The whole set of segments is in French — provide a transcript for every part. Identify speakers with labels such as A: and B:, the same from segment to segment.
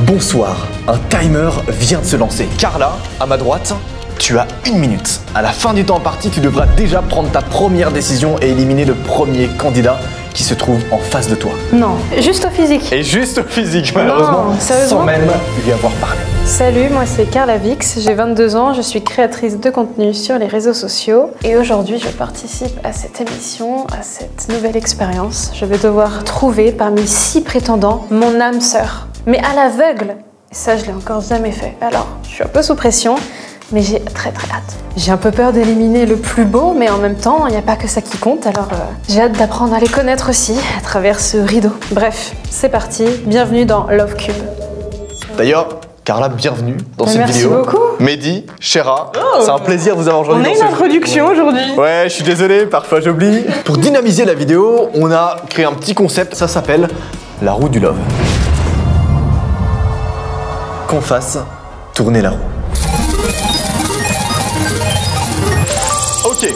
A: Bonsoir, un timer vient de se lancer. Carla, à ma droite, tu as 1 minute. À la fin du temps imparti, tu devras déjà prendre ta première décision et éliminer le premier candidat qui se trouve en face de toi.
B: Non, juste au physique.
A: Et juste au physique, malheureusement,
B: sérieusement,
A: sans même lui avoir parlé.
B: Salut, moi c'est Carla Vix, j'ai 22 ans, je suis créatrice de contenu sur les réseaux sociaux et aujourd'hui je participe à cette émission, à cette nouvelle expérience. Je vais devoir trouver parmi 6 prétendants mon âme sœur, mais à l'aveugle. Et ça je l'ai encore jamais fait, alors je suis un peu sous pression. Mais j'ai très hâte. J'ai un peu peur d'éliminer le plus beau, mais en même temps, il n'y a pas que ça qui compte, alors j'ai hâte d'apprendre à les connaître aussi, à travers ce rideau. Bref, c'est parti, bienvenue dans Love Cube.
A: D'ailleurs, Carla, bienvenue dans cette vidéo.
B: Merci beaucoup.
A: Mehdi, Chéra, c'est un plaisir de vous avoir aujourd'hui dans
B: On a une introduction aujourd'hui.
A: Ouais, je suis désolé, parfois j'oublie. Pour dynamiser la vidéo, on a créé un petit concept, ça s'appelle la roue du love. Qu'on fasse tourner la roue. Ok,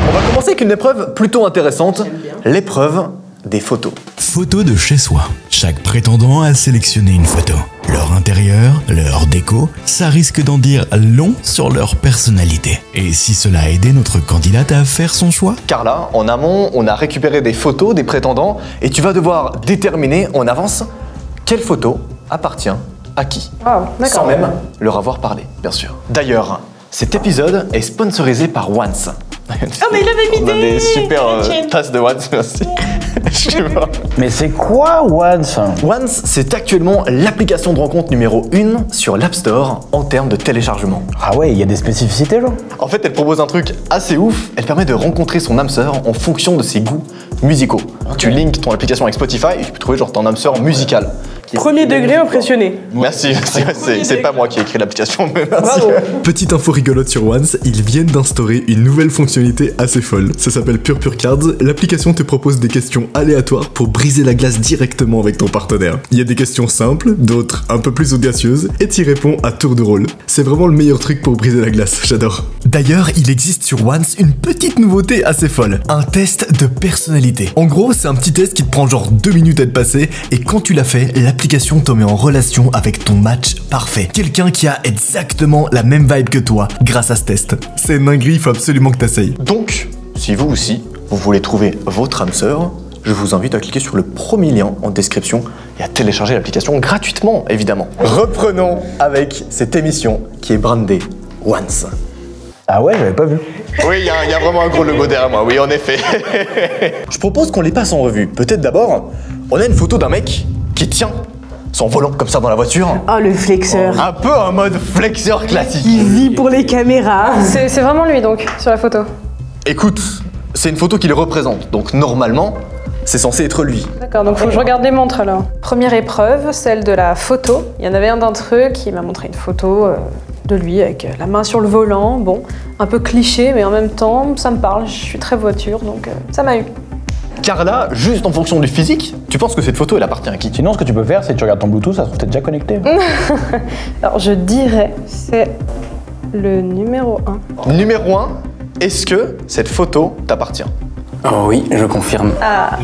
A: on va commencer avec une épreuve plutôt intéressante, l'épreuve des photos.
C: Photos de chez soi. Chaque prétendant a sélectionné une photo. Leur intérieur, leur déco, ça risque d'en dire long sur leur personnalité. Et si cela a aidé notre candidate à faire son choix?
A: Carla, en amont, on a récupéré des photos des prétendants et tu vas devoir déterminer en avance quelle photo appartient à qui.
B: Wow,
A: sans même leur avoir parlé, bien sûr. D'ailleurs, cet épisode est sponsorisé par Once.
B: Oh mais il avait mis
A: on a des super tasses de Once, merci. Je sais pas.
D: Mais c'est quoi Once?
A: Once, c'est actuellement l'application de rencontre numéro 1 sur l'App Store en termes de téléchargement.
D: Ah ouais, il y a des spécificités genre?
A: En fait, elle propose un truc assez ouf, elle permet de rencontrer son âme sœur en fonction de ses goûts musicaux. Okay. Tu links ton application avec Spotify et tu peux trouver genre ton âme sœur musicale.
E: Premier degré impressionné.
A: Merci, c'est pas moi qui ai écrit l'application, mais merci.
F: Petite info rigolote sur Once, ils viennent d'instaurer une nouvelle fonctionnalité assez folle. Ça s'appelle Pure Cards. L'application te propose des questions aléatoires pour briser la glace directement avec ton partenaire. Il y a des questions simples, d'autres un peu plus audacieuses, et t'y réponds à tour de rôle. C'est vraiment le meilleur truc pour briser la glace, j'adore. D'ailleurs, il existe sur Once une petite nouveauté assez folle, un test de personnalité. En gros, c'est un petit test qui te prend genre 2 minutes à te passer, et quand tu l'as fait, l'application te met en relation avec ton match parfait. Quelqu'un qui a exactement la même vibe que toi grâce à ce test. C'est une dinguerie, il faut absolument que t'essayes.
A: Donc, si vous aussi, vous voulez trouver votre âme sœur, je vous invite à cliquer sur le premier lien en description et à télécharger l'application gratuitement, évidemment. Reprenons avec cette émission qui est brandée Once.
D: Ah ouais, j'avais pas vu.
A: Oui, il y a vraiment un gros logo derrière moi, oui, en effet. Je propose qu'on les passe en revue. Peut-être d'abord, on a une photo d'un mec qui tient son volant comme ça dans la voiture.
E: Oh, le flexeur.
A: Un peu en mode flexeur classique.
E: Il vit pour les caméras.
B: C'est vraiment lui donc, sur la photo.
A: Écoute, c'est une photo qui le représente, donc normalement, c'est censé être lui.
B: D'accord, donc faut que je regarde les montres alors. Première épreuve, celle de la photo. Il y en avait un d'entre eux qui m'a montré une photo de lui avec la main sur le volant. Bon, un peu cliché, mais en même temps, ça me parle. Je suis très voiture, donc ça m'a eu.
A: Carla, juste en fonction du physique, tu penses que cette photo, elle appartient à qui?
D: Sinon, ce que tu peux faire, c'est que tu regardes ton Bluetooth, ça se trouve t'es déjà connecté.
B: Alors, je dirais, c'est le numéro 1.
A: Numéro 1, est-ce que cette photo t'appartient?
G: Oh oui, je confirme.
B: Ah.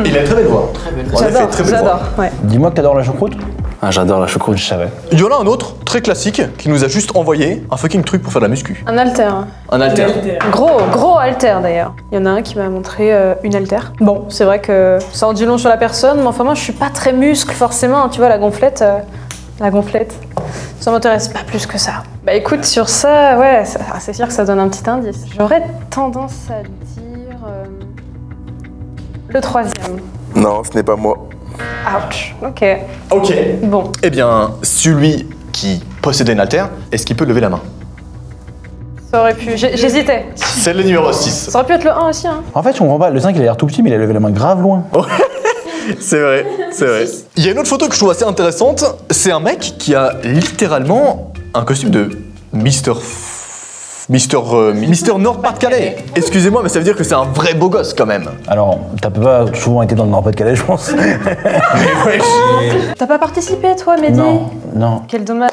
A: Il a une très belle voix.
B: J'adore, ouais.
D: Dis-moi que t'adores la choucroute.
G: Ah, j'adore la choucroute, je savais.
A: Il y en a un autre, très classique, qui nous a juste envoyé un fucking truc pour faire de la muscu.
B: Un halter.
A: Un halter.
B: Gros halter d'ailleurs. Il y en a un qui m'a montré une halter. Bon, c'est vrai que ça en dit long sur la personne, mais enfin moi je suis pas très muscle forcément, tu vois, la gonflette, ça m'intéresse pas plus que ça. Bah écoute, sur ça, ouais, c'est sûr que ça donne un petit indice. J'aurais tendance à dire le 3e.
H: Non, ce n'est pas moi.
B: Ouch, ok.
A: Ok.
B: Bon.
A: Eh bien, celui qui possédait une halter, est-ce qu'il peut lever la main?
B: Ça aurait pu, j'hésitais.
A: C'est le numéro 6.
B: Ça aurait pu être le 1 aussi, hein.
D: En fait, je comprends pas, le 5 il a l'air tout petit, mais il a levé la main grave loin.
A: C'est vrai, c'est vrai. Il y a une autre photo que je trouve assez intéressante, c'est un mec qui a littéralement un costume de Mister Nord-Pas-de-Calais. Excusez-moi, mais ça veut dire que c'est un vrai beau gosse quand même.
D: Alors, t'as pas souvent été dans le Nord-Pas-de-Calais, je pense.
A: Mais wesh.
B: T'as pas participé toi, Mehdi?
D: Non.
B: Quel dommage.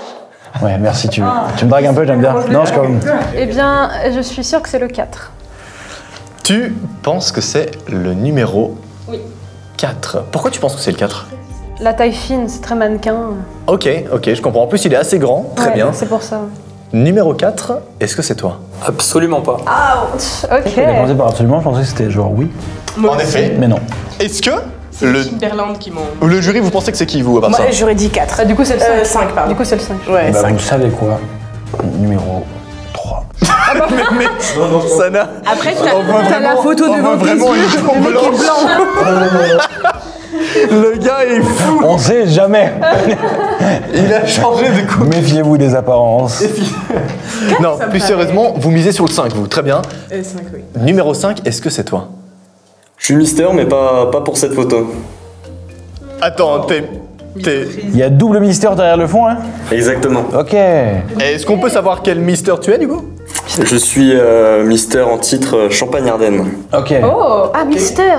D: Ouais, merci, tu me dragues un peu, j'aime bien. Non, je comme...
B: Eh bien, je suis sûre que c'est le 4.
A: Tu penses que c'est le numéro
B: Oui.
A: 4. Pourquoi tu penses que c'est le 4?
B: la taille fine, c'est très mannequin.
A: Ok, je comprends. En plus, il est assez grand. Très
B: Ouais,
A: bien.
B: C'est pour ça.
A: Numéro 4, est-ce que c'est toi?
G: Absolument pas.
B: Ok.
D: Il a commencé par absolument, je pensais que c'était genre oui.
A: En effet.
D: Mais non.
A: Est-ce que
E: C'est les Timberland qui m'ont...
A: le jury, vous pensez que c'est qui, vous, à part ça?
E: Moi, j'aurais dit 4.
B: Ah, du coup, c'est le 5.
E: 5, pardon.
B: Du coup, c'est le 5.
E: Ouais,
D: Bah,
E: 5.
D: vous savez quoi? Numéro 3.
A: mais Sana,
E: Après,
A: on voit
E: t'as la
A: vraiment-
E: photo
A: on
E: devant
A: voit
E: tes
A: vraiment
E: yeux.
A: les tons
E: Le mec est
A: blancs.
E: blanc.
A: le gars est fou.
D: On sait jamais.
A: Il a changé de coupe.
D: Méfiez-vous des apparences.
A: Non,
E: ça me
A: plus
E: paraît.
A: sérieusement, vous misez sur le 5, vous. Très bien.
E: 5, oui.
A: Numéro 5, est-ce que c'est toi?
I: Je suis Mister, mais pas pour cette photo.
A: Attends, t'es...
D: Il y a double mystère derrière le fond, hein?
I: Exactement.
D: Ok.
A: Est-ce qu'on peut savoir quel Mister tu es, du coup?
I: Je suis Mister en titre Champagne-Ardenne.
D: Ok.
B: Oh, ah, Mister.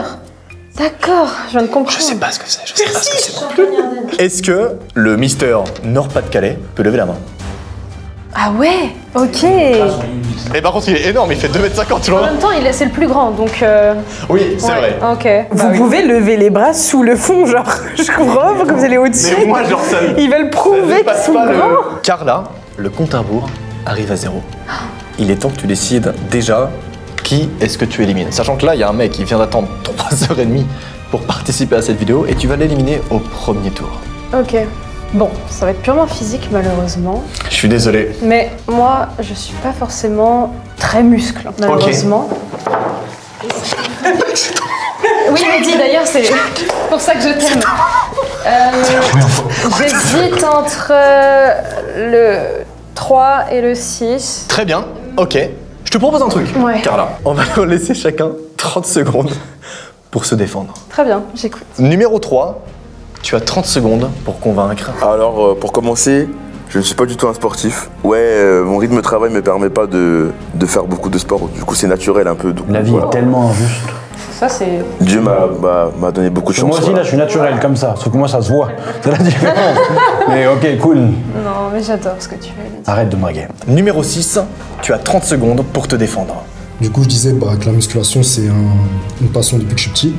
B: D'accord, je viens de comprendre.
A: Je sais pas ce que c'est, Est-ce que le Mister Nord-Pas-de-Calais peut lever la main?
B: Ah ouais, ok.
A: Mais par contre, il est énorme, il fait 2,50 m, tu
B: En
A: vois.
B: même temps, c'est le plus grand, donc...
A: Oui, c'est vrai.
B: Ok.
E: Vous pouvez lever les bras sous le fond, genre, je comprends pas que vous allez au-dessus.
A: Mais moi, genre, ça...
E: Ils veulent prouver qu'ils sont grands.
A: Carla, le compte à rebours arrive à 0. Il est temps que tu décides déjà qui est-ce que tu élimines. Sachant que là, il y a un mec qui vient d'attendre 3h30 pour participer à cette vidéo et tu vas l'éliminer au premier tour.
B: Ok. Bon, ça va être purement physique, malheureusement.
A: Je suis désolé.
B: Mais moi, je suis pas forcément très muscle, malheureusement. Oui, Mehdi, d'ailleurs, c'est pour ça que je t'aime. J'hésite entre le 3 et le 6.
A: Très bien, ok. Je te propose un truc,
B: Ouais.
A: Carla. On va leur laisser chacun 30 secondes pour se défendre.
B: Très bien, j'écoute.
A: Numéro 3, tu as 30 secondes pour convaincre.
H: Alors, pour commencer, je ne suis pas du tout un sportif. Ouais, mon rythme de travail me permet pas de faire beaucoup de sport. Du coup, c'est naturel un peu. Donc,
D: La vie
H: voilà.
D: est tellement injuste.
B: Ça, c'est...
H: Dieu m'a donné beaucoup de chance.
D: Moi aussi,
H: voilà.
D: là, je suis naturel comme ça. Sauf que moi, ça se voit. C'est la différence. Mais ok, cool.
B: Non, mais j'adore ce que tu fais, Mehdi.
D: Arrête de me draguer.
A: Numéro 6, tu as 30 secondes pour te défendre.
J: Du coup, je disais que la musculation, c'est une passion depuis que je suis petit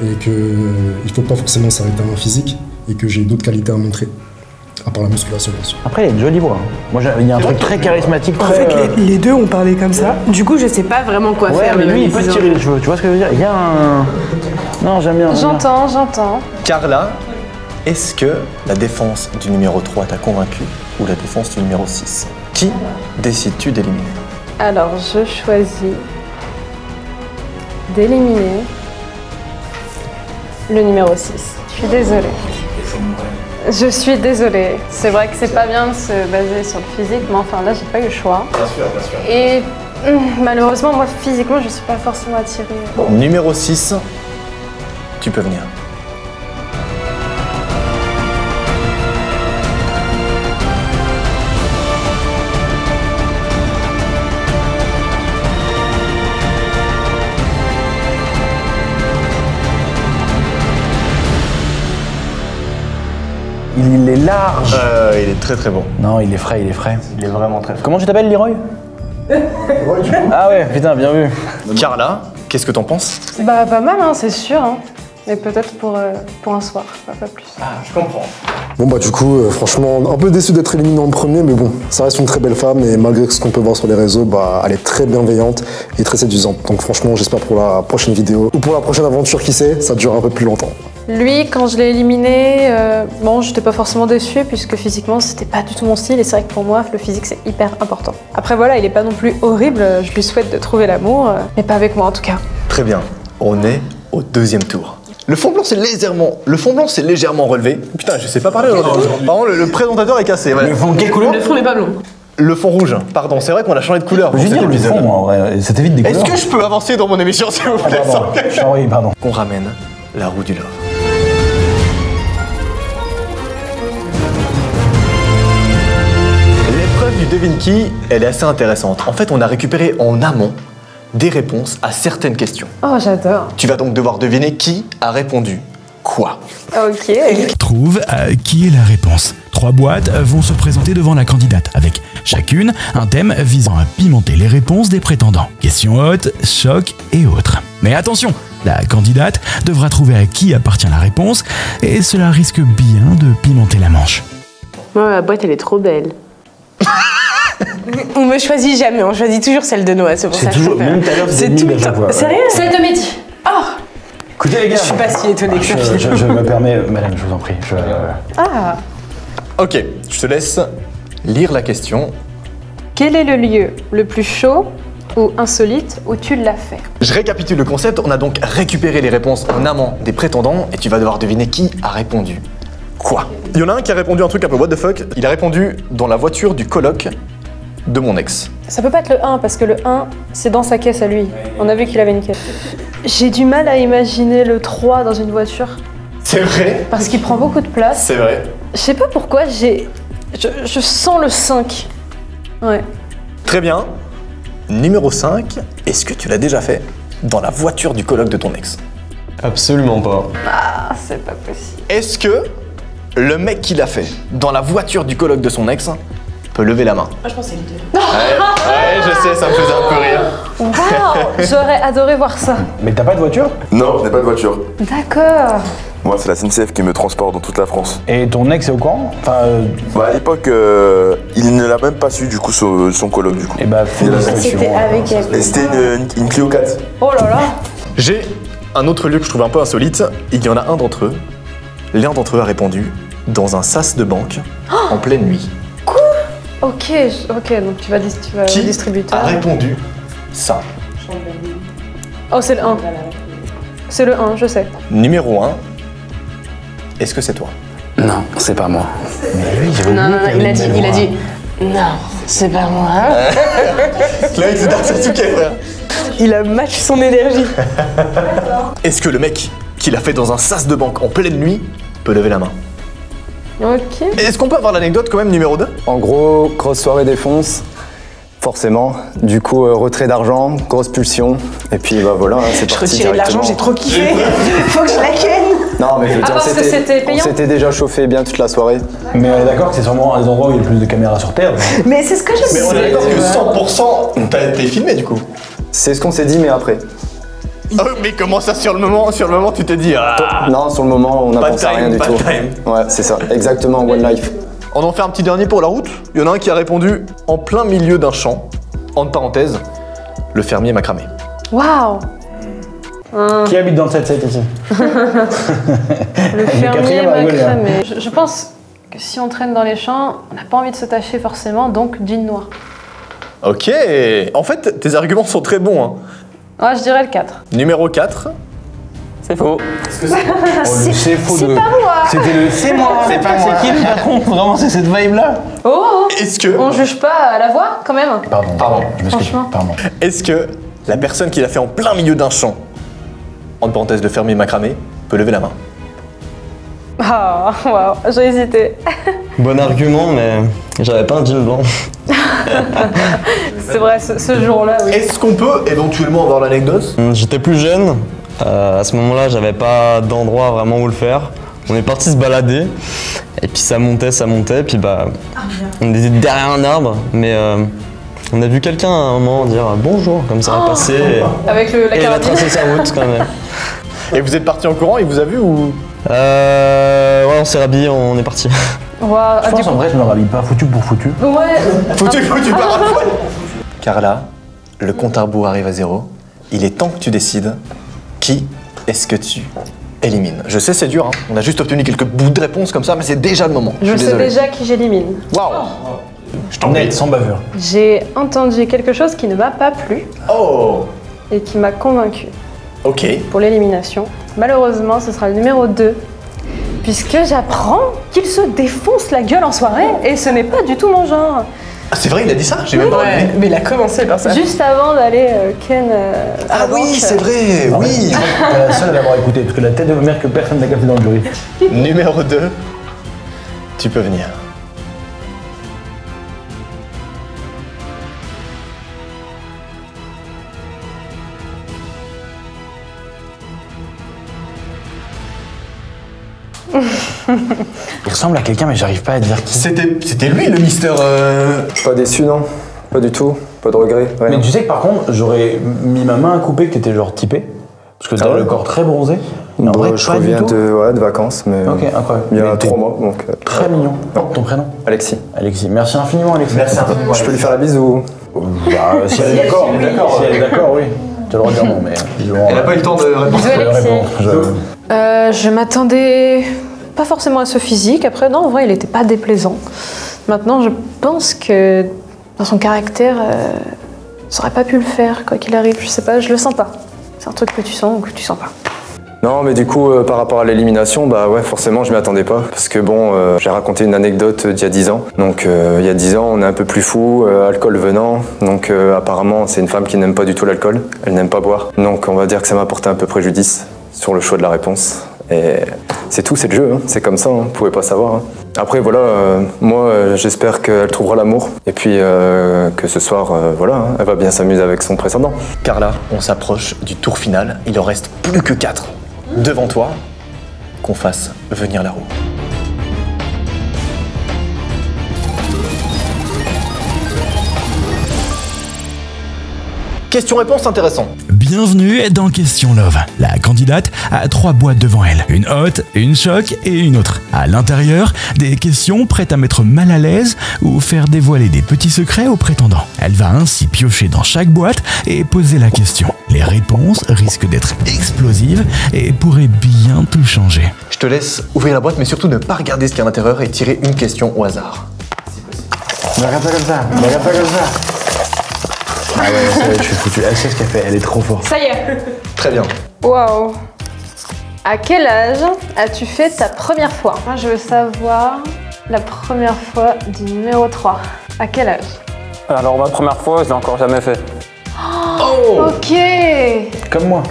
J: et qu'il ne faut pas forcément s'arrêter à un physique et que j'ai d'autres qualités à montrer, à part la musculation, bien sûr.
D: Après, il y a une jolie voix. hein. Moi, il y a un truc très charismatique.
E: En
D: Très,
E: fait, les deux ont parlé comme ça. Du coup, je sais pas vraiment quoi
D: Ouais,
E: faire.
D: mais lui, il peut se tirer les cheveux. Tu vois ce que je veux dire? Il y a un. Non, j'aime bien. j'aime bien.
B: J'entends.
A: Carla, est-ce que la défense du numéro 3 t'a convaincu ou la défense du numéro 6? Qui décides-tu d'éliminer?
B: Alors, je choisis d'éliminer le numéro 6. Je suis désolée. Je suis désolée. C'est vrai que c'est pas bien de se baser sur le physique, mais enfin là, j'ai pas eu le choix.
A: Bien sûr, bien sûr.
B: Et malheureusement, moi, physiquement, je suis pas forcément attirée.
A: Numéro 6, tu peux venir.
D: Il est large.
A: Il est très très bon.
D: Non, il est frais, il est frais.
A: Il est vraiment très fort.
D: Comment tu t'appelles, Leroy? Ah ouais, putain, bien vu.
A: Carla, qu'est-ce que t'en penses?
B: Bah, pas mal, hein, c'est sûr. Hein. Mais peut-être pour un soir, pas plus.
A: Ah, je comprends.
J: Bon bah du coup, franchement, un peu déçu d'être éliminé en premier, mais bon, ça reste une très belle femme et malgré ce qu'on peut voir sur les réseaux, bah elle est très bienveillante et très séduisante. Donc franchement, j'espère pour la prochaine vidéo ou pour la prochaine aventure, qui sait, ça durera un peu plus longtemps.
B: Lui, quand je l'ai éliminé, bon, j'étais pas forcément déçue puisque physiquement, c'était pas du tout mon style et c'est vrai que pour moi, le physique, c'est hyper important. Après voilà, il est pas non plus horrible, je lui souhaite de trouver l'amour, mais pas avec moi en tout cas.
A: Très bien, on est au deuxième tour. Le fond blanc c'est légèrement relevé. Putain, je sais pas parler aujourd'hui. Par contre, le présentateur est cassé. Voilà.
D: Le fond, quelle couleur?
E: Le fond n'est pas blond.
A: Le fond rouge, pardon, c'est vrai qu'on a changé de couleur.
D: Je veux
A: pour
D: dire
A: cet
D: le
A: épisode.
D: fond, en vrai. Ça t'évite des couleurs.
A: Est-ce que je peux avancer dans mon émission, s'il vous plaît,
D: Pardon, oui, pardon.
A: qu'on ramène la roue du love. L'épreuve du devine qui, elle est assez intéressante. En fait, on a récupéré en amont des réponses à certaines questions.
B: Oh, j'adore.
A: Tu vas donc devoir deviner qui a répondu quoi.
B: Ok.
C: Trouve qui est la réponse. 3 boîtes vont se présenter devant la candidate, avec chacune un thème visant à pimenter les réponses des prétendants. Questions hautes, choc et autres. Mais attention, La candidate devra trouver à qui appartient la réponse et cela risque bien de pimenter la manche.
E: Ouais, la boîte elle est trop belle. On me choisit jamais, on choisit toujours celle de Noah, c'est pour ça que
D: toujours, même tout à l'heure,
E: c'est tout le temps. Sérieux?
B: Celle de Mehdi. Oh.
D: Écoutez les gars,
E: je suis pas si étonnée que ça.
D: Je me permets, madame, je vous en prie.
E: Ah.
A: Ok, je te laisse lire la question.
B: Quel est le lieu le plus chaud ou insolite où tu l'as fait?
A: Je récapitule le concept, on a donc récupéré les réponses en amont des prétendants et tu vas devoir deviner qui a répondu quoi. Il y en a un qui a répondu un truc un peu what the fuck, il a répondu dans la voiture du coloc de mon ex.
B: Ça peut pas être le 1 parce que le 1 c'est dans sa caisse à lui. On a vu qu'il avait une caisse. J'ai du mal à imaginer le 3 dans une voiture.
A: C'est vrai?
B: Parce qu'il prend beaucoup de place.
A: C'est vrai.
B: Je sais pas pourquoi je sens le 5. Ouais.
A: Très bien. Numéro 5, est-ce que tu l'as déjà fait dans la voiture du coloc de ton ex?
I: Absolument pas.
B: Ah, c'est pas possible.
A: Est-ce que le mec qui l'a fait dans la voiture du coloc de son ex peut lever la main?
E: Moi je pense que c'est le 2.
A: Ouais, je sais, ça me faisait un peu rire.
B: Waouh, j'aurais adoré voir ça.
D: Mais t'as pas de voiture?
H: Non, je n'ai pas de voiture.
B: D'accord.
H: Moi, c'est la SNCF qui me transporte dans toute la France.
D: Et ton ex est au courant? Enfin,
H: Bah, à l'époque, il ne l'a même pas su, du coup, son coloc, du coup.
D: Et bah, félicitations.
B: C'était avec elle.
H: Et c'était une Clio 4.
B: Oh là là.
A: J'ai un autre lieu que je trouve un peu insolite. Il y en a un d'entre eux. L'un d'entre eux a répondu dans un sas de banque en pleine nuit.
B: Quoi? Ok, donc tu vas au distributeur.
A: A répondu ça?
B: Oh, c'est le 1. C'est le 1, je sais.
A: Numéro 1, est-ce que c'est toi?
G: Non, c'est pas moi.
D: Mais lui,
E: Non, il a dit non, c'est pas moi.
A: Le mec, c'est Darsatsuke, frère.
E: Il a match son énergie.
A: Est-ce que le mec qui l'a fait dans un sas de banque en pleine nuit peut lever la main?
B: Ok.
A: Est-ce qu'on peut avoir l'anecdote quand même numéro 2?
K: En gros, grosse soirée défonce, forcément. Du coup, retrait d'argent, grosse pulsion. Et puis bah voilà, c'est parti.
E: Je retirais de l'argent, j'ai trop kiffé. Faut que je la ken.
K: Non, mais je veux dire,
B: parce que c'était payant.
K: on s'était déjà chauffé bien toute la soirée.
D: Mais on est d'accord que c'est sûrement un des endroits où il y a le plus de caméras sur Terre.
E: Mais c'est ce que je
A: Mais on est d'accord que 100% t'as été filmé du coup.
K: C'est ce qu'on s'est dit, mais après.
A: Oh, mais comment ça sur le moment tu t'es dit
K: Non, sur le moment, on n'a pensé à rien du tout. Ouais, c'est ça, exactement, One Life.
A: On en fait un petit dernier pour la route. Il y en a un qui a répondu en plein milieu d'un champ, entre parenthèses, le fermier m'a cramé.
B: Waouh.
D: Qui habite dans le 7-7 ici?
B: Le fermier m'a cramé. Je pense que si on traîne dans les champs, on n'a pas envie de se tâcher forcément, donc jean noir.
A: Ok, en fait tes arguments sont très bons. Hein.
B: Ouais, je dirais le 4.
A: Numéro 4.
G: C'est faux.
D: C'est faux
E: C'est
D: de...
E: pas moi.
D: C'était le c'est moi. C'est pas moi. C'est qui le patron? Vraiment, c'est cette vibe-là?
B: Oh.
A: Est-ce que...
B: On juge pas à la voix quand même.
A: Pardon.
D: Je m'excuse.
B: Franchement.
D: Pardon.
A: Est-ce que la personne qui l'a fait en plein milieu d'un champ, entre parenthèses le fermier m'a cramé, peut lever la main?
B: Ah, waouh, j'ai hésité.
I: Bon argument, mais j'avais pas un jean blanc.
B: C'est vrai, ce jour-là, oui.
A: Est-ce qu'on peut éventuellement avoir l'anecdote?
I: J'étais plus jeune. À ce moment-là, j'avais pas d'endroit vraiment où le faire. On est parti se balader. Et puis ça montait. Puis bah, on était derrière un arbre. Mais on a vu quelqu'un à un moment dire bonjour, comme ça a passé.
B: Avec la
I: et il a
B: carabine.
I: tracé sa route quand même.
A: Et vous êtes parti en courant, il vous a vu ou?
I: Ouais, on s'est rhabillé, on est parti.
B: Waouh,
D: Je pense en vrai, je me rhabille pas foutu pour foutu.
B: Ouais.
A: Foutu par un poil. Carla, le compte à rebours arrive à 0. Il est temps que tu décides qui est-ce que tu élimines. Je sais, c'est dur, hein. On a juste obtenu quelques bouts de réponse comme ça, mais c'est déjà le moment.
B: Je
A: suis
B: sais
A: désolé.
B: déjà qui j'élimine.
A: Waouh. Je t'en
D: Net,
A: prie.
D: sans bavure.
B: J'ai entendu quelque chose qui ne m'a pas plu
A: Oh.
B: et qui m'a convaincu
A: Ok.
B: pour l'élimination. Malheureusement, ce sera le numéro 2. Puisque j'apprends qu'il se défonce la gueule en soirée et ce n'est pas du tout mon genre.
A: Ah, c'est vrai, il a dit ça? J'ai même pas
E: Ouais, mais il a commencé par ça.
B: Juste avant d'aller ken à la banque.
A: c'est vrai, oui.
D: T'es la seule à l'avoir écouté, parce que la tête de ma mère que personne n'a capté dans le jury.
A: Numéro 2, tu peux venir.
D: Il ressemble à quelqu'un, mais j'arrive pas à dire qui.
A: C'était lui le Mister.
K: Pas déçu, non? Pas du tout, pas de regret, rien.
D: Mais tu sais que par contre, j'aurais mis ma main à couper que t'étais genre typé. Parce que t'as le corps très bronzé.
K: Bah, je reviens de vacances, mais
D: ok, incroyable.
K: Il y a 3 mois, donc...
D: Très mignon. Ton prénom?
K: Alexis.
D: Alexis. Merci infiniment, Alexis.
A: Merci infiniment.
K: Je peux lui faire la bise ou...
D: Bah, si elle est d'accord, si elle est d'accord, oui. Tu as le droit de dire non, mais...
A: Elle n'a pas eu le temps de répondre.
B: Je m'attendais pas forcément à ce physique. Après, non, en vrai, il était pas déplaisant. Maintenant, je pense que dans son caractère, ça aurait pas pu le faire, quoi qu'il arrive. Je sais pas, je le sens pas. C'est un truc que tu sens ou que tu sens pas.
K: Non, mais du coup, par rapport à l'élimination, bah ouais, forcément, je m'y attendais pas. Parce que bon, j'ai raconté une anecdote d'il y a 10 ans. Donc, il y a 10 ans, on est un peu plus fou, alcool venant. Donc, apparemment, c'est une femme qui n'aime pas du tout l'alcool. Elle n'aime pas boire. Donc, on va dire que ça m'a porté un peu préjudice sur le choix de la réponse. Et c'est tout, c'est le jeu, hein. C'est comme ça, hein. Vous pouvez pas savoir. Hein. Après, voilà, moi, j'espère qu'elle trouvera l'amour. Et puis, que ce soir, voilà, hein, elle va bien s'amuser avec son précédent.
A: Carla, on s'approche du tour final. Il en reste plus que 4. Devant toi, qu'on fasse venir la roue. Question-réponse intéressant.
C: Bienvenue dans Question Love. La candidate a 3 boîtes devant elle. Une haute, une choc et une autre. À l'intérieur, des questions prêtes à mettre mal à l'aise ou faire dévoiler des petits secrets aux prétendants. Elle va ainsi piocher dans chaque boîte et poser la question. Les réponses risquent d'être explosives et pourraient bien tout changer.
A: Je te laisse ouvrir la boîte, mais surtout ne pas regarder ce qu'il y a à l'intérieur et tirer une question au hasard.
D: Regarde ça comme ça, regarde ça comme ça. Ah ouais, je suis foutu. Elle sait ce qu'elle fait, elle est trop forte.
B: Ça y est.
A: Très bien.
B: Waouh. À quel âge as-tu fait ta première fois? Moi, je veux savoir la première fois du numéro 3. À quel âge?
G: Alors, ma première fois, je l'ai encore jamais fait.
B: Oh, ok.
D: Comme moi.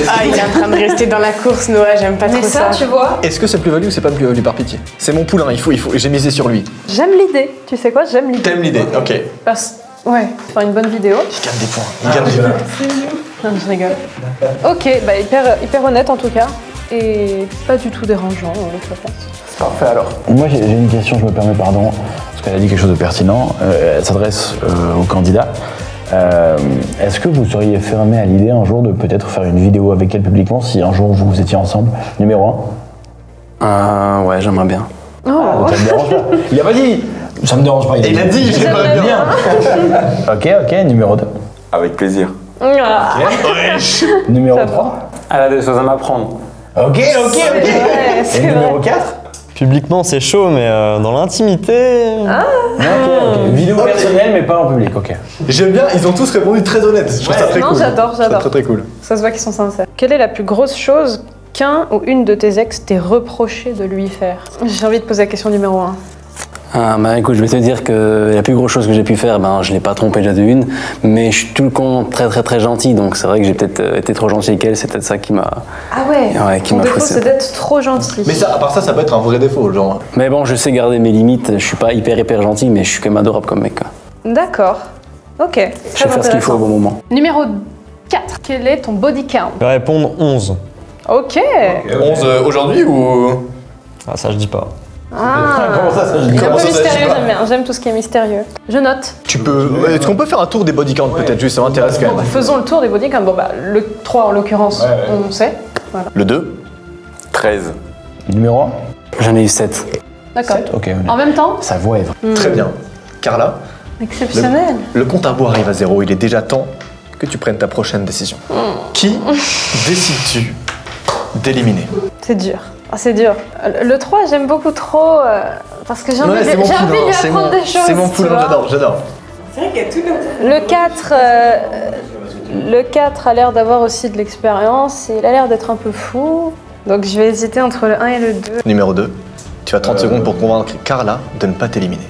E: Ah, il est en train de rester dans la course, Noah, j'aime pas
B: Mais
E: trop
B: ça, tu vois.
A: Est-ce que c'est plus-value ou c'est pas plus-value par pitié? C'est mon poulain, il faut, j'ai misé sur lui.
B: J'aime l'idée. Tu sais quoi? J'aime l'idée.
A: T'aimes l'idée, ok.
B: Ouais, faire une bonne vidéo.
A: Il gagne des points, il gagne des points.
B: Non, je rigole. Ok, bah hyper honnête en tout cas. Et pas du tout dérangeant, je pense.
K: Parfait alors.
D: Moi j'ai une question, je me permets, pardon, parce qu'elle a dit quelque chose de pertinent. Elle s'adresse au candidat. Est-ce que vous seriez fermé à l'idée un jour de peut-être faire une vidéo avec elle publiquement si un jour vous étiez ensemble? Numéro
G: 1. Ouais, j'aimerais bien.
B: Oh.
D: Ça me dérange pas. Il a pas dit. Ça me dérange pas.
A: Il a dit, j'aimerais bien.
D: Ok, numéro 2.
H: Avec plaisir.
D: Numéro 3.
G: Elle a des choses à m'apprendre.
D: Ok.
B: Ouais,
D: et numéro 4.
I: Publiquement, c'est chaud, mais dans l'intimité...
D: Ok. Vidéo personnelle, mais pas en public, ok.
A: J'aime bien, ils ont tous répondu très honnête. Je trouve ça très
B: non,
A: cool.
B: j'adore.
A: C'est très cool.
B: Ça se voit qu'ils sont sincères. Quelle est la plus grosse chose qu'un ou une de tes ex t'ait reproché de lui faire? J'ai envie de poser la question numéro 1.
G: Bah écoute, je vais te dire que la plus grosse chose que j'ai pu faire, je l'ai pas trompé déjà de une, mais je suis tout le temps très gentil, donc c'est vrai que j'ai peut-être été trop gentil avec elle, c'est peut-être ça qui m'a...
B: Ah ouais,
G: qui
B: ton
G: m'a
B: défaut
G: frustré.
B: c'est d'être trop gentil.
A: Mais ça, à part ça, ça peut être un vrai défaut, genre.
G: Mais bon, je sais garder mes limites, je suis pas hyper gentil, mais je suis quand même adorable comme mec, quoi.
B: D'accord, ok.
G: Je sais faire ce qu'il faut au bon moment.
B: Numéro 4, quel est ton body count?
I: Je vais répondre 11.
B: Ok.
A: 11 aujourd'hui ou...
I: Ah, ça je dis pas.
D: Comment ça
B: C'est un peu mystérieux, j'aime bien. J'aime tout ce qui est mystérieux. Je note.
A: Tu peux... Est-ce qu'on peut faire un tour des body counts peut-être? Juste, ça m'intéresse quand même.
B: Faisons le tour des body counts. Bon bah, le 3 en l'occurrence, on sait. Voilà.
A: Le 2?
H: 13.
D: Numéro 1.
G: J'en ai eu 7.
B: D'accord.
D: Ok,
B: En même temps?
D: sa voix est vraie.
A: Très bien. Carla,
B: Exceptionnel.
A: le compte à rebours arrive à 0. Il est déjà temps que tu prennes ta prochaine décision. Qui décides-tu d'éliminer?
B: C'est dur. Ah, c'est dur. Le 3, j'aime beaucoup trop parce que j'ai envie, de lui apprendre des choses.
A: C'est mon poulain, j'adore.
E: C'est vrai qu'il y a tout
B: Le 4 a l'air d'avoir aussi de l'expérience et il a l'air d'être un peu fou. Donc je vais hésiter entre le 1 et le 2.
A: Numéro 2, tu as 30 secondes pour convaincre Carla de ne pas t'éliminer.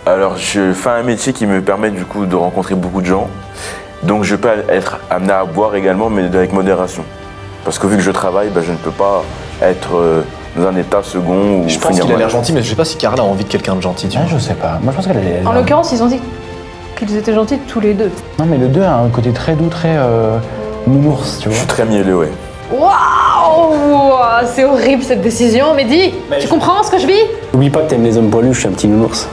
H: Alors, je fais un métier qui me permet du coup de rencontrer beaucoup de gens. Donc, je peux être amené à boire également, mais avec modération. Parce que vu que je travaille, je ne peux pas être dans un état second ou
A: je pense qu'il a l'air gentil, mais je sais pas si Carla a envie de quelqu'un de gentil. Tu vois.
D: Je sais pas. Moi, je pense qu'elle est...
B: En l'occurrence, ils ont dit qu'ils étaient gentils tous les deux.
D: Non, mais le 2 a un côté très doux, très nounours, tu vois.
H: Je suis très mielleux, ouais.
B: Waouh! C'est horrible cette décision, Mehdi! Tu comprends ce que je vis?
G: Oublie pas que t'aimes les hommes poilus, je suis un petit nounours.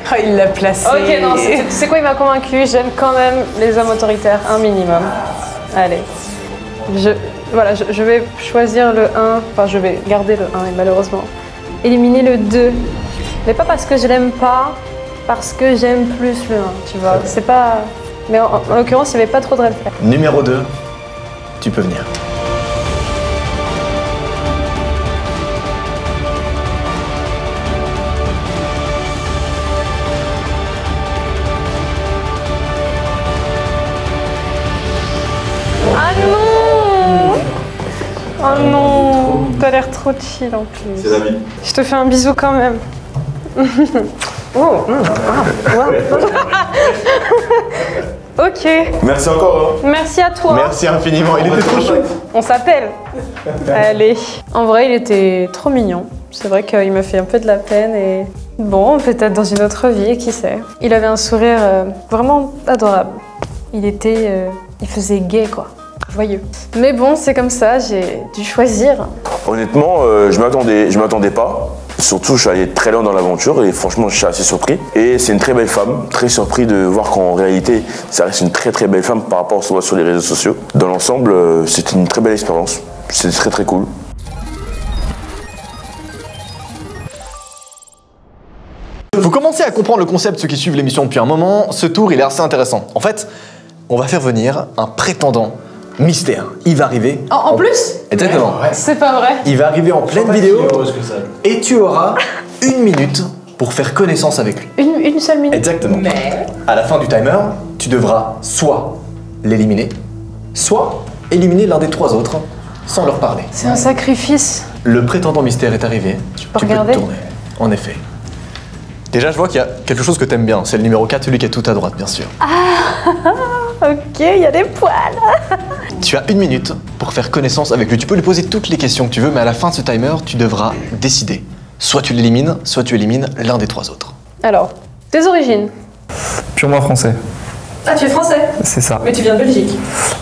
E: Oh, il l'a placé.
B: Ok, non, tu sais quoi, il m'a convaincu. J'aime quand même les hommes autoritaires, un minimum. Allez. Voilà, je vais choisir le 1. Enfin, je vais garder le 1 et malheureusement éliminer le 2. Mais pas parce que je l'aime pas, parce que j'aime plus le 1, tu vois. C'est pas... Mais en l'occurrence, il n'y avait pas trop de red flag.
A: Numéro 2, tu peux venir.
B: Ah non! Oh non! T'as l'air trop chill en plus.
H: C'est la vie.
B: Je te fais un bisou quand même. Ok.
H: Merci encore. Hein.
B: Merci à toi.
A: Merci infiniment, il était trop chou.
B: On s'appelle. Allez. En vrai, il était trop mignon. C'est vrai qu'il m'a fait un peu de la peine et... Bon, peut-être dans une autre vie, qui sait. Il avait un sourire vraiment adorable. Il faisait gai, quoi. Joyeux. Mais bon, c'est comme ça, j'ai dû choisir.
H: Honnêtement, je m'attendais pas. Surtout, je suis allé très loin dans l'aventure et franchement, je suis assez surpris. Et c'est une très belle femme, très surpris de voir qu'en réalité, ça reste une très très belle femme par rapport à ce qu'on voit sur les réseaux sociaux. Dans l'ensemble, c'était une très belle expérience. C'était très très cool.
A: Vous commencez à comprendre le concept, ceux qui suivent l'émission depuis un moment. Ce tour, il est assez intéressant. En fait, on va faire venir un prétendant mystère. Il va arriver...
B: En plus?
A: Exactement.
B: C'est pas vrai.
A: Il va arriver en pleine vidéo et tu auras 1 minute pour faire connaissance avec lui.
B: Une seule minute?
A: Exactement. À la fin du timer, tu devras soit l'éliminer, soit éliminer l'un des 3 autres sans leur parler.
B: C'est un sacrifice.
A: Le prétendant mystère est arrivé. Tu peux
B: regarder
A: te tourner. En effet. Déjà, je vois qu'il y a quelque chose que t'aimes bien. C'est le numéro 4, celui qui est tout à droite, bien sûr.
B: Ah, ok, il y a des poils.
A: Tu as 1 minute pour faire connaissance avec lui. Tu peux lui poser toutes les questions que tu veux, mais à la fin de ce timer, tu devras décider. Soit tu l'élimines, soit tu élimines l'un des 3 autres.
B: Alors, tes origines?
L: Purement français.
B: Ah, tu es français?
L: C'est ça.
B: Mais tu viens de Belgique?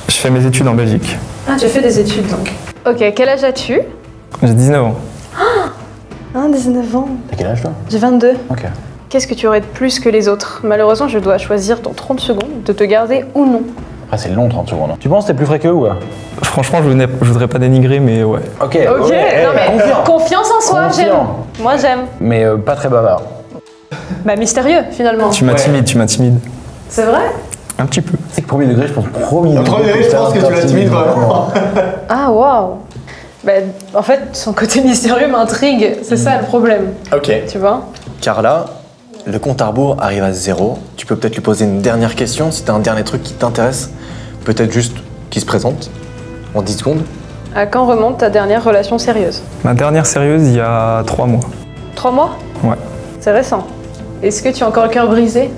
L: Je fais mes études en Belgique.
B: Ah, tu as fait des études donc. Ok, quel âge as-tu?
L: J'ai 19 ans.
B: Ah, 19 ans.
D: T'as quel âge toi?
B: J'ai 22.
D: Ok.
B: Qu'est-ce que tu aurais de plus que les autres? Malheureusement, je dois choisir dans 30 secondes de te garder ou non.
D: Après, c'est long 30 secondes. Tu penses que t'es plus frais qu'eux ou quoi?
L: Franchement, je voudrais pas dénigrer, mais ouais.
D: Ok.
B: Ok, non mais confiance en soi, j'aime. Moi, j'aime.
D: Mais pas très bavard.
B: Bah, mystérieux, finalement.
L: Tu m'intimides.
B: C'est vrai?
L: Un petit peu.
D: C'est que premier degré, je pense premier degré.
A: Premier degré, je pense que tu l'intimides vraiment.
B: Ah, waouh. Bah, en fait, son côté mystérieux m'intrigue. C'est ça le problème.
A: Ok.
B: Tu vois?
A: Carla, le compte à rebours arrive à 0. Tu peux peut-être lui poser une dernière question si t'as un dernier truc qui t'intéresse. Peut-être juste qui se présente en 10 secondes.
B: À quand remonte ta dernière relation sérieuse?
L: Ma dernière sérieuse, il y a 3 mois.
B: 3 mois?
L: Ouais.
B: C'est récent. Est-ce que tu as encore le cœur brisé?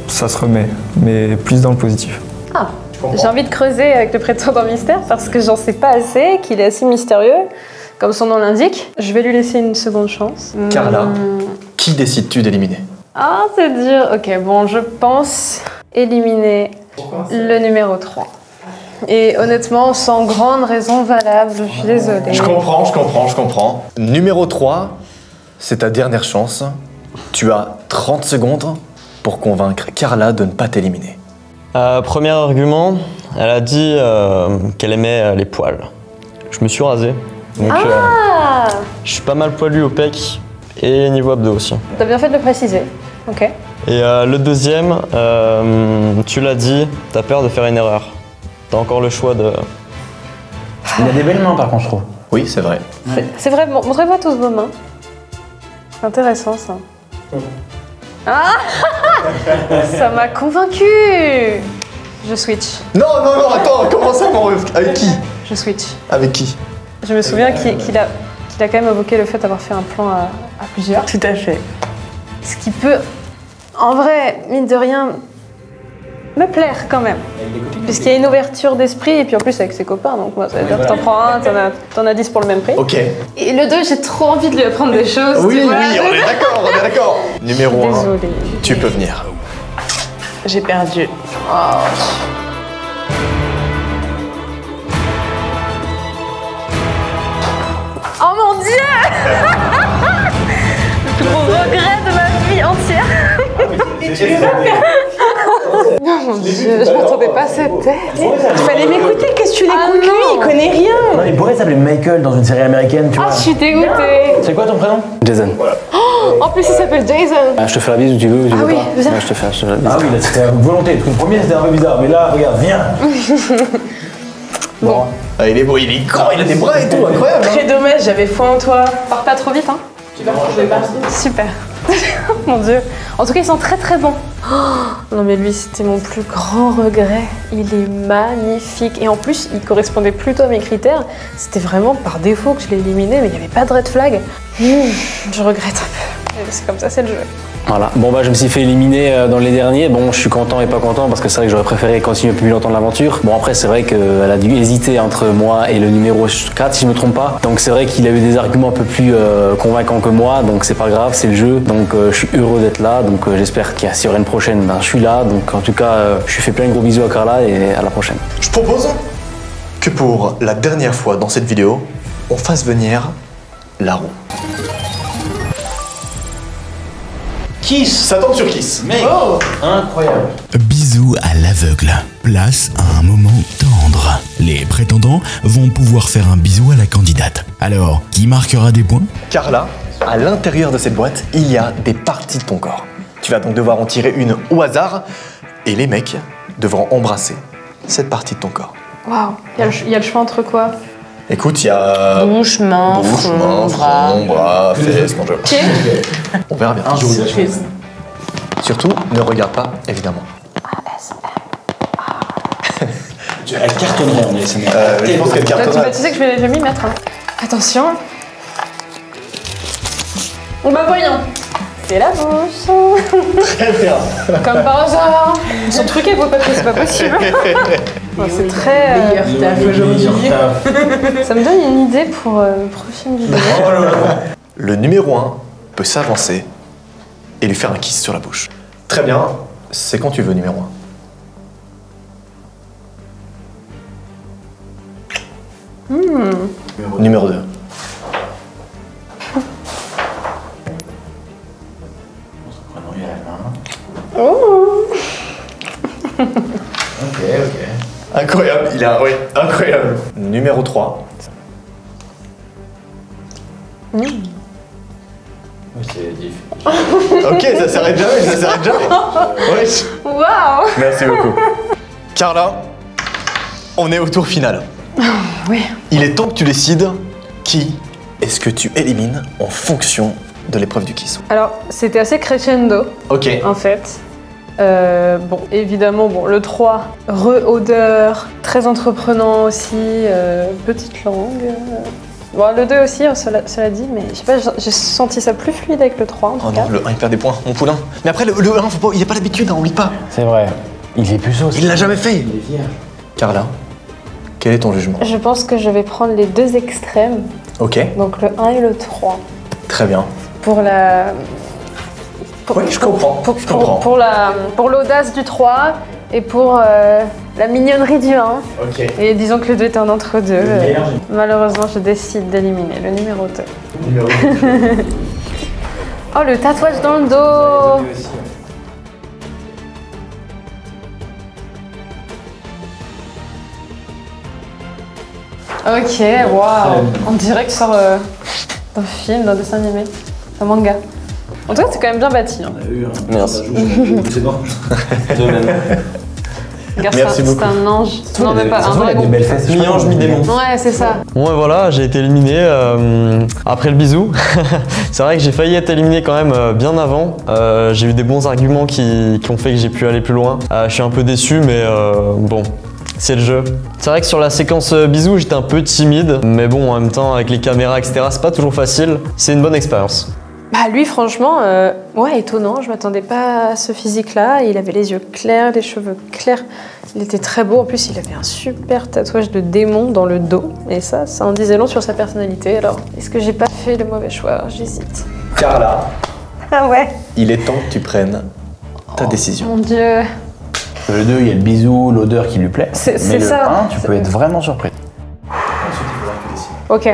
L: Ça se remet, mais plus dans le positif.
B: Ah, j'ai envie de creuser avec le prétendant mystère parce que j'en sais pas assez, qu'il est assez mystérieux, comme son nom l'indique. Je vais lui laisser une seconde chance.
A: Carla, qui décides-tu d'éliminer?
B: Ah, c'est dur. Ok, bon, je pense éliminer le numéro 3. Et honnêtement, sans grande raison valable, je suis désolée.
A: Je comprends. Numéro 3, c'est ta dernière chance. Tu as 30 secondes pour convaincre Carla de ne pas t'éliminer.
I: Premier argument, elle a dit qu'elle aimait les poils. Je me suis rasé, donc je suis pas mal poilu au pec et niveau abdos aussi.
B: T'as bien fait de le préciser. Ok.
I: Et le deuxième, tu l'as dit, t'as peur de faire une erreur. T'as encore le choix de...
D: Il a des belles mains par contre, je trouve.
A: Oui, c'est vrai.
B: C'est vrai, montrez-moi tous vos mains. C'est intéressant ça. Ah ça m'a convaincu. Je switch.
A: Non, attends, comment ça, mon ref? Avec qui?
B: Je switch.
A: Avec qui?
B: Je me souviens qu'il a quand même évoqué le fait d'avoir fait un plan à plusieurs.
E: Tout à fait.
B: Ce qui peut, en vrai, mine de rien, me plaire quand même. Puisqu'il y a une ouverture d'esprit, et puis en plus avec ses copains, donc moi ça veut dire que t'en prends un, t'en as 10 pour le même prix.
A: Ok.
B: Et le 2, j'ai trop envie de lui apprendre des choses.
A: Oui,
B: tu vois.
A: on est d'accord. Numéro 1,
B: Désolée.
A: tu peux venir.
E: J'ai perdu.
B: Oh mon Dieu. Le plus gros regret de ma vie entière. mon dieu, je m'attendais pas à cette tête.
E: Il fallait m'écouter, qu'est-ce que tu l'écoutes lui, il connaît rien.
D: Non, il pourrait s'appeler Michael dans une série américaine, tu vois.
B: Ah, je suis dégoûtée.
D: C'est quoi ton prénom?
G: Jason.
B: Oh, en plus, il s'appelle Jason.
G: Ah, je te fais la bise ou tu veux ou tu veux
B: oui,
G: pas?
B: viens.
G: Ouais, je te fais la bise.
D: Ah oui, là c'était à volonté, parce que le premier c'était un peu bizarre, mais là, regarde, viens.
B: Bon.
A: Ah, il est beau, il est grand, il a des bras et tout, incroyable.
E: Très dommage, j'avais foi en toi.
B: Pars pas trop vite, hein.
E: Tu vas retrouver Barbie.
B: Super. Mon dieu. En tout cas, ils sont très très bons. Oh, non mais lui, c'était mon plus grand regret. Il est magnifique. Et en plus, il correspondait plutôt à mes critères. C'était vraiment par défaut que je l'ai éliminé, mais il n'y avait pas de red flag. Je regrette un peu. Mais c'est comme ça, c'est le jeu.
G: Voilà. Bon bah je me suis fait éliminer dans les derniers. Bon, je suis content et pas content parce que c'est vrai que j'aurais préféré continuer plus longtemps l'aventure. Bon après c'est vrai qu'elle a dû hésiter entre moi et le numéro 4 si je me trompe pas. Donc c'est vrai qu'il a eu des arguments un peu plus convaincants que moi. Donc c'est pas grave, c'est le jeu. Donc je suis heureux d'être là. Donc j'espère qu'il y a s'il y aura une prochaine, ben, je suis là. Donc en tout cas je lui fais plein de gros bisous à Carla et à la prochaine.
A: Je propose que pour la dernière fois dans cette vidéo, on fasse venir la roue. Kiss, ça tombe sur Kiss.
D: Mec, incroyable.
C: Bisous à l'aveugle. Place à un moment tendre. Les prétendants vont pouvoir faire un bisou à la candidate. Alors, qui marquera des points?
A: Car là, à l'intérieur de cette boîte, il y a des parties de ton corps. Tu vas donc devoir en tirer une au hasard et les mecs devront embrasser cette partie de ton corps.
B: Waouh. Il y a le choix entre quoi?
A: Écoute, il y a
E: Bouche, main, front,
A: bras, fesses, mon jeu.
B: Ok.
A: On verra bien. Surtout, ne regarde pas, évidemment.
D: Elle cartonnerait en ASMR.
A: Je pense qu'elle cartonnerait.
B: Tu sais que je vais m'y mettre. Hein. Attention. Bah voyons. C'est la bouche.
A: Très bien.
B: Comme par hasard. Ils sont truqués vos papiers, c'est pas possible. Bon, c'est très...
E: Meilleur taf aujourd'hui.
B: Ça me donne une idée pour une prochaine vidéo.
A: Le numéro 1 peut s'avancer et lui faire un kiss sur la bouche. Très bien. C'est quand tu veux, numéro 1. Numéro 2.
B: Oh.
A: Ok. Incroyable, il a... Oui, incroyable. Numéro 3.
D: C'est difficile.
A: Ok, ça s'arrête jamais, Wesh.
B: Waouh.
A: Merci beaucoup. Carla, on est au tour final.
B: Oui.
A: Il est temps que tu décides qui est-ce que tu élimines en fonction de l'épreuve du kiss.
B: Alors, c'était assez crescendo,
A: Ok.
B: en fait. Bon, évidemment, le 3, re-odeur, très entreprenant aussi, petite langue. Bon, le 2 aussi, cela dit, mais je sais pas, j'ai senti ça plus fluide avec le 3 en tout
A: Oh
B: cas.
A: non, le 1 il perd des points, mon poulain. Mais après, le 1, il n'y a pas l'habitude, hein, oublie pas.
D: C'est vrai. Il est puceau.
A: Il l'a jamais fait. Carla, quel est ton jugement?
B: Je pense que je vais prendre les deux extrêmes,
A: Ok,
B: donc le 1 et le 3.
A: très bien.
B: Pour la...
A: Oui, je comprends. Je comprends.
B: Pour l'audace du 3 et pour la mignonnerie du 1.
A: Ok.
B: Et disons que le 2 est un entre-deux. Malheureusement, je décide d'éliminer le numéro 2.
A: Numéro 2.
B: Oh, le tatouage dans le dos. Ok, waouh. On dirait que sort d'un film, d'un dessin animé, un manga. En tout cas, c'est quand même bien bâti. Hein.
G: Merci.
D: C'est bon.
G: De même.
B: Regarde,
A: Merci
B: c'est un ange. Non, même pas un
D: Il a
B: dragon.
D: des belles fesses.
I: Mi-ange, mi-démon.
B: Ouais, c'est ça.
I: Bon et voilà, j'ai été éliminé après le bisou. C'est vrai que j'ai failli être éliminé quand même bien avant. J'ai eu des bons arguments qui ont fait que j'ai pu aller plus loin. Je suis un peu déçu mais bon, c'est le jeu. C'est vrai que sur la séquence bisou, j'étais un peu timide. Mais bon, en même temps, avec les caméras, etc., c'est pas toujours facile. C'est une bonne expérience.
B: Bah lui, franchement, ouais, étonnant. Je m'attendais pas à ce physique-là. Il avait les yeux clairs, les cheveux clairs. Il était très beau. En plus, il avait un super tatouage de démon dans le dos. Et ça en disait long sur sa personnalité. Alors, est-ce que j'ai pas fait le mauvais choix? J'hésite.
A: Carla,
B: Ah ouais.
A: il est temps que tu prennes ta décision.
B: Mon Dieu.
D: Le 2, il y a le bisou, l'odeur qui lui plaît.
B: C'est
D: Mais le
B: ça.
D: 1, tu peux être vraiment surpris.
B: Ok.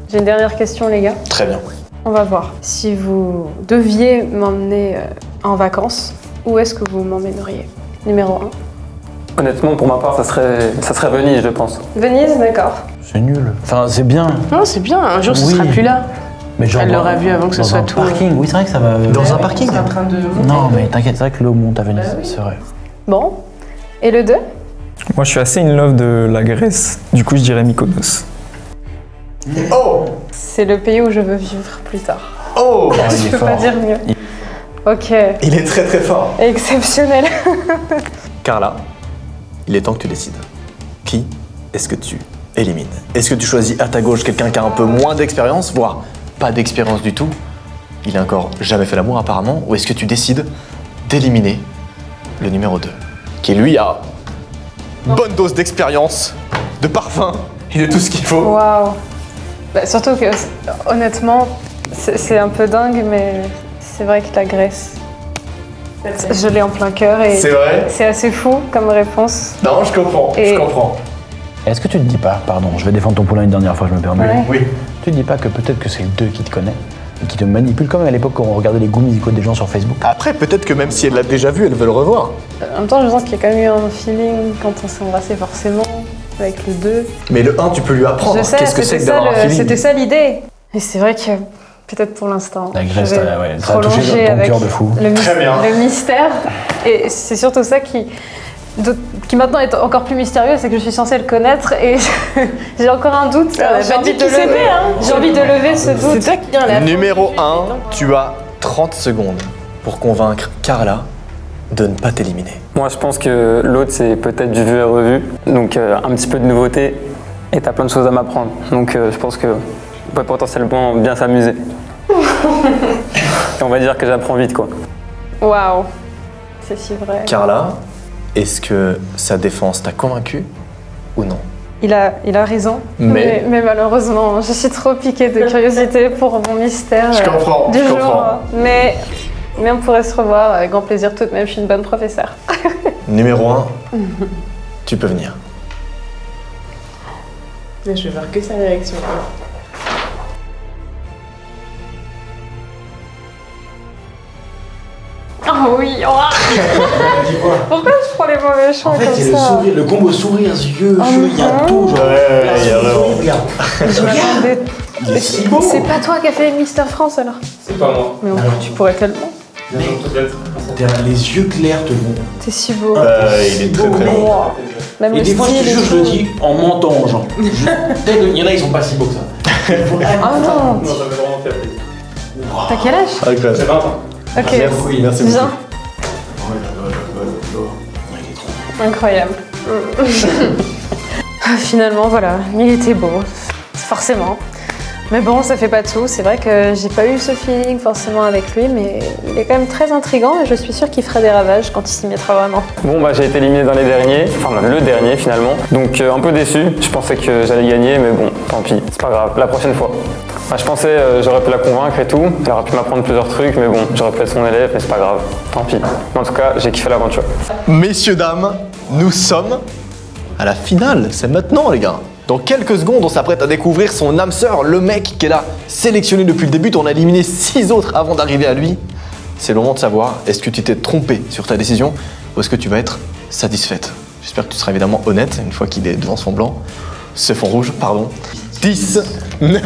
B: J'ai une dernière question, les gars.
A: Très bien.
B: On va voir. Si vous deviez m'emmener en vacances, où est-ce que vous m'emmèneriez? Numéro
G: Honnêtement, pour ma part, ça serait Venise, je pense.
B: Venise, d'accord.
D: C'est nul. Enfin, c'est bien.
E: Non, c'est bien, un jour ce
D: Oui.
E: sera plus là.
D: Mais genre
E: Elle l'aura vu avant que ce soit tout.
D: Dans un parking, oui, c'est vrai que ça va.
A: Dans un parking?
E: C'est en train de monter.
D: Non, mais t'inquiète, c'est vrai que l'eau monte à Venise, c'est vrai.
B: Bon. Et le 2?
L: Moi, je suis assez in love de la Grèce. Du coup, je dirais Mykonos.
A: Oh!
B: C'est le pays où je veux vivre plus tard.
A: Oh!
B: Je peux pas dire mieux. Ok.
A: Il est très très fort.
B: Exceptionnel.
A: Carla, il est temps que tu décides. Qui est-ce que tu élimines? Est-ce que tu choisis à ta gauche quelqu'un qui a un peu moins d'expérience, voire pas d'expérience du tout? Il n'a encore jamais fait l'amour apparemment. Ou est-ce que tu décides d'éliminer le numéro 2, qui lui a bonne dose d'expérience, de parfum et de tout ce qu'il faut?
B: Waouh. Bah, surtout que, honnêtement, c'est un peu dingue, mais c'est vrai que la Grèce, je l'ai en plein cœur et
A: C'est vrai?
B: c'est assez fou comme réponse.
A: Non, je comprends,
B: Et-
A: je comprends.
D: Est-ce que tu te dis pas, pardon, je vais défendre ton poulain une dernière fois, je me permets.
B: Ouais.
A: Oui.
D: Tu te dis pas que peut-être que c'est le 2 qui te connaît et qui te manipule comme à l'époque quand on regardait les goûts musicaux des gens sur Facebook?
A: Après, peut-être que même si elle l'a déjà vu, elle veut le revoir.
B: En même temps, je sens qu'il y a quand même eu un feeling quand on s'est embrassé forcément, avec le 2.
A: Mais le 1, tu peux lui apprendre.
B: Je sais,
A: Qu'est-ce que c'est que d'avoir un feeling?
B: c'était ça l'idée. Et c'est vrai que peut-être pour l'instant,
D: La Grèce,
B: je vais
D: ouais, ça a touché
B: prolonger
D: ton
B: avec
D: cœur de fou.
A: Très bien.
B: le mystère. Et c'est surtout ça qui maintenant est encore plus mystérieux, c'est que je suis censée le connaître et j'ai encore un doute. J'ai envie de lever, j'ai envie de lever ce doute.
E: C'est toi qui viens là.
A: Numéro 1, tu as 30 secondes pour convaincre Carla de ne pas t'éliminer.
G: Moi, je pense que l'autre, c'est peut-être du vu et revu. Donc, un petit peu de nouveauté et t'as plein de choses à m'apprendre. Donc, je pense que on peut potentiellement bien s'amuser. Et on va dire que j'apprends vite, quoi.
B: Waouh, c'est si vrai.
A: Carla, est-ce que sa défense t'a convaincu ou non?
B: Il a raison,
A: Mais-
B: mais malheureusement, je suis trop piquée de curiosité pour mon mystère
A: Je comprends,
B: du
A: je
B: jour.
A: comprends.
B: Mais on pourrait se revoir avec grand plaisir tout de même, je suis une bonne professeure.
A: Numéro 1, tu peux venir.
E: Mais je vais voir que sa réaction.
B: Oh oui, pourquoi je prends les mauvais choix comme ça?
D: le combo sourire, yeux, cheveux, il y a tout. Genre,
A: il y a vraiment.
B: Je m'attendais. C'est pas toi qui as fait Mister France alors?
G: C'est pas moi.
B: Mais tu pourrais tellement.
D: les yeux clairs te vont.
B: T'es si beau.
A: Il est très très beau.
B: Même
D: Et
B: le
D: des fois, je te
B: style et
D: jure, je le
B: tout.
D: dis en mentant, genre. Peut-être qu'il y en a, ils sont pas si beaux que ça.
B: Oh non,
G: ça fait vraiment faire plaisir.
B: t'as quel âge?
A: Incroyable.
G: J'ai 20 ans.
B: Ok,
A: Merci, merci
B: viens.
A: beaucoup.
B: Incroyable. Finalement, voilà, il était beau, forcément. Mais bon, ça fait pas tout. C'est vrai que j'ai pas eu ce feeling forcément avec lui, mais il est quand même très intriguant et je suis sûre qu'il fera des ravages quand il s'y mettra vraiment.
G: Bon, bah, j'ai été éliminé dans les derniers, enfin le dernier finalement. Donc un peu déçu, je pensais que j'allais gagner, mais bon, tant pis, c'est pas grave, la prochaine fois. Bah, je pensais j'aurais pu la convaincre et tout, elle aurait pu m'apprendre plusieurs trucs, mais bon, j'aurais pu être son élève, mais c'est pas grave, tant pis. Mais en tout cas, j'ai kiffé l'aventure.
A: Messieurs, dames, nous sommes à la finale. C'est maintenant, les gars. Dans quelques secondes, on s'apprête à découvrir son âme sœur, le mec qu'elle a sélectionné depuis le début. On a éliminé 6 autres avant d'arriver à lui. C'est le moment de savoir, est-ce que tu t'es trompé sur ta décision ou est-ce que tu vas être satisfaite? J'espère que tu seras évidemment honnête une fois qu'il est devant ce fond blanc. Ce fond rouge, pardon. 10, 9,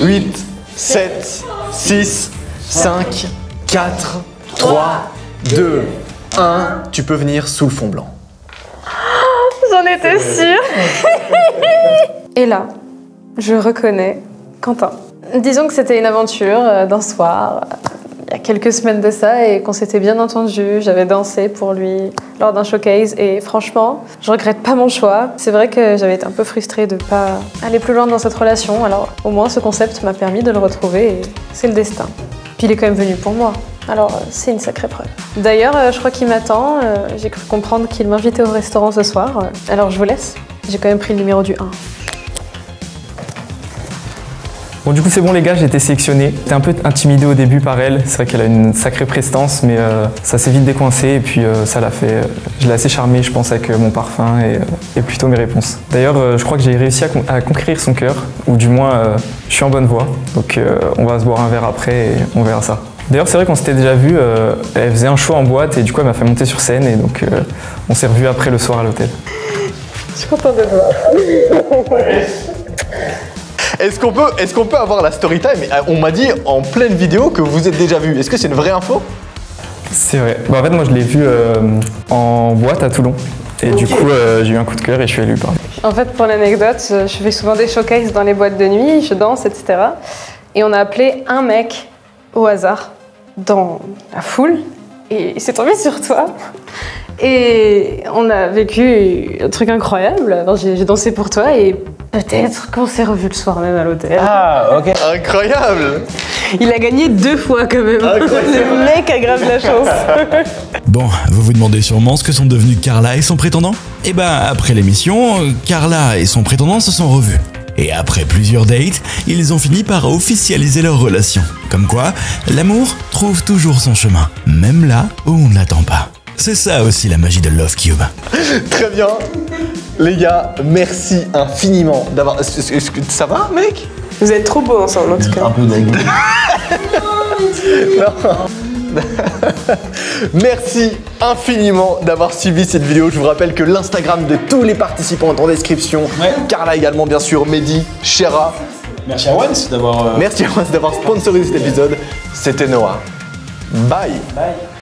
A: 8, 7, 6, 5, 4, 3, 2, 1. Tu peux venir sous le fond blanc.
B: J'en étais sûre. Et là, je reconnais Quentin. Disons que c'était une aventure d'un soir, il y a quelques semaines de ça, et qu'on s'était bien entendu. J'avais dansé pour lui lors d'un showcase, et franchement, je regrette pas mon choix. C'est vrai que j'avais été un peu frustrée de pas aller plus loin dans cette relation, alors au moins ce concept m'a permis de le retrouver, et c'est le destin. Puis il est quand même venu pour moi. Alors, c'est une sacrée preuve. D'ailleurs, je crois qu'il m'attend. J'ai cru comprendre qu'il m'invitait au restaurant ce soir. Alors, je vous laisse. J'ai quand même pris le numéro du 1.
L: Bon, du coup, c'est bon, les gars, j'ai été sélectionné. J'étais un peu intimidé au début par elle. C'est vrai qu'elle a une sacrée prestance, mais ça s'est vite décoincé et puis ça l'a fait. Je l'ai assez charmé, je pense, avec mon parfum et plutôt mes réponses. D'ailleurs, je crois que j'ai réussi à conquérir son cœur, ou du moins, je suis en bonne voie. Donc, on va se boire un verre après et on verra ça. D'ailleurs, c'est vrai qu'on s'était déjà vu, elle faisait un show en boîte et du coup, elle m'a fait monter sur scène et donc on s'est revus après le soir à l'hôtel.
B: Je suis contente de te voir.
A: Est-ce qu'on peut avoir la story time? On m'a dit en pleine vidéo que vous êtes déjà vus. Est-ce que c'est une vraie info?
L: C'est vrai. Bah, en fait, moi, je l'ai vu en boîte à Toulon. Et du coup, j'ai eu un coup de cœur et je suis allé lui parler.
B: En fait, pour l'anecdote, je fais souvent des showcases dans les boîtes de nuit, je danse, etc. Et on a appelé un mec au hasard dans la foule et il s'est tombé sur toi. Et on a vécu un truc incroyable. Alors, j'ai dansé pour toi et peut-être qu'on s'est revus le soir même à l'hôtel.
A: Ah, ok. Incroyable.
B: Il a gagné 2 fois quand même. Le mec a grave la chance.
C: Bon, vous vous demandez sûrement ce que sont devenus Carla et son prétendant? Eh ben, après l'émission, Carla et son prétendant se sont revus. Et après plusieurs dates, ils ont fini par officialiser leur relation. Comme quoi, l'amour trouve toujours son chemin, même là où on ne l'attend pas. C'est ça aussi la magie de Love Cube.
A: Très bien. Les gars, merci infiniment d'avoir... Ça va, mec?
E: Vous êtes trop beaux ensemble en tout cas.
D: Un peu d'aigle.
A: Merci infiniment d'avoir suivi cette vidéo. Je vous rappelle que l'Instagram de tous les participants est en description. Ouais. Carla également, bien sûr, Mehdi, Shera.
M: Merci à Once d'avoir...
A: Merci à Once d'avoir sponsorisé cet épisode. C'était Noah. Bye.
M: Bye.